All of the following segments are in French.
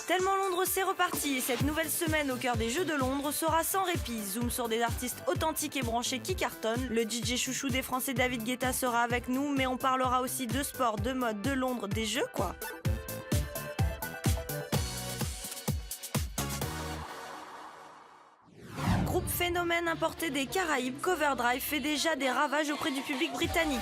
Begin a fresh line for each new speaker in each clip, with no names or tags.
Tellement Londres, c'est reparti et cette nouvelle semaine au cœur des Jeux de Londres sera sans répit. Zoom sur des artistes authentiques et branchés qui cartonnent. Le DJ chouchou des Français David Guetta sera avec nous, mais on parlera aussi de sport, de mode, de Londres, des Jeux quoi. Groupe phénomène importé des Caraïbes, Coverdrive fait déjà des ravages auprès du public britannique.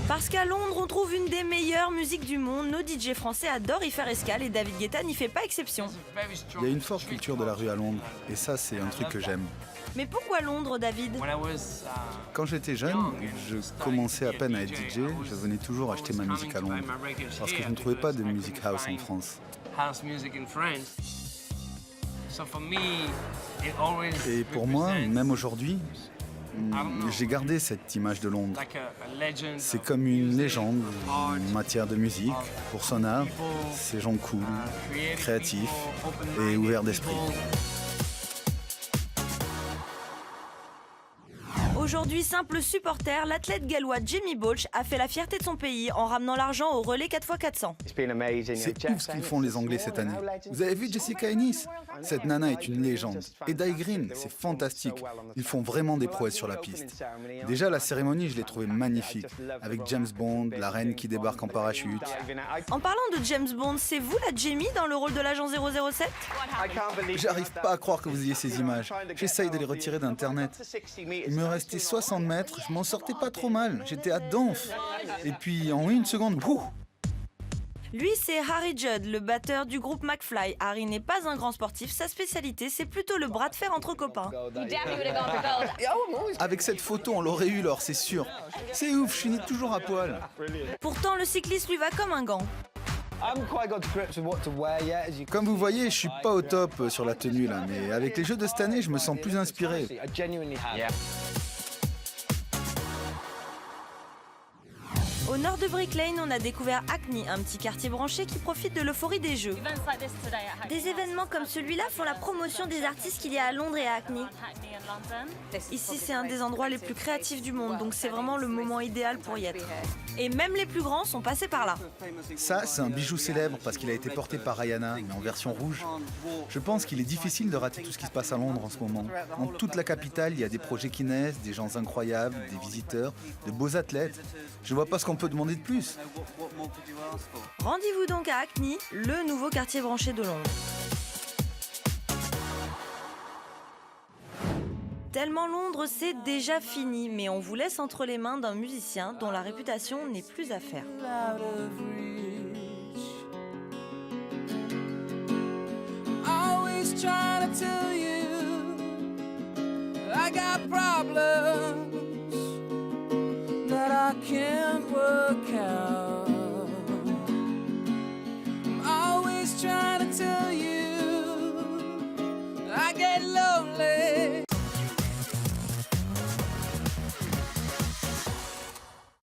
Parce qu'à Londres, on trouve une des meilleures musiques du monde. Nos DJ français adorent y faire escale et David Guetta n'y fait pas exception.
Il y a une forte culture de la rue à Londres et ça, c'est un truc que j'aime.
Mais pourquoi Londres, David ?
Quand j'étais jeune, je commençais à peine à être DJ, je venais toujours acheter ma musique à Londres parce que je ne trouvais pas de musique house en France. Et pour moi, même aujourd'hui, j'ai gardé cette image de Londres. C'est comme une légende en matière de musique, pour son art, ces gens cool, créatifs et ouverts d'esprit.
Aujourd'hui, simple supporter, l'athlète gallois Jamie Bolch a fait la fierté de son pays en ramenant l'argent au relais 4x400.
C'est ouf ce qu'ils font les Anglais cette année. Vous avez vu Jessica Ennis ? Cette nana est une légende. Et Di Green, c'est fantastique. Ils font vraiment des prouesses sur la piste. Déjà, la cérémonie, je l'ai trouvée magnifique. Avec James Bond, la reine qui débarque en parachute.
En parlant de James Bond, c'est vous la Jamie dans le rôle de l'agent 007 ?
J'arrive pas à croire que vous ayez ces images. J'essaye de les retirer d'Internet. Il me restait 60 mètres, je m'en sortais pas trop mal. J'étais à Donf. Et puis, en une seconde, wouh!
Lui, c'est Harry Judd, le batteur du groupe McFly. Harry n'est pas un grand sportif, sa spécialité, c'est plutôt le bras de fer entre copains.
Avec cette photo, on l'aurait eu, l'or, c'est sûr. C'est ouf, je finis toujours à poil.
Pourtant, le cycliste lui va comme un gant.
Comme vous voyez, je suis pas au top sur la tenue là, mais avec les Jeux de cette année, je me sens plus inspiré.
Au nord de Brick Lane, on a découvert Hackney, un petit quartier branché qui profite de l'euphorie des Jeux. Des événements comme celui-là font la promotion des artistes qu'il y a à Londres et à Hackney. Ici, c'est un des endroits les plus créatifs du monde, donc c'est vraiment le moment idéal pour y être. Et même les plus grands sont passés par là.
Ça, c'est un bijou célèbre parce qu'il a été porté par Rihanna, mais en version rouge. Je pense qu'il est difficile de rater tout ce qui se passe à Londres en ce moment. Dans toute la capitale, il y a des projets qui naissent, des gens incroyables, des visiteurs, de beaux athlètes. Je vois pas ce qu'on peut demander de plus.
Rendez-vous donc à Hackney, le nouveau quartier branché de Londres. Tellement Londres, c'est déjà fini, mais on vous laisse entre les mains d'un musicien dont la réputation n'est plus à faire.
That I can't work out.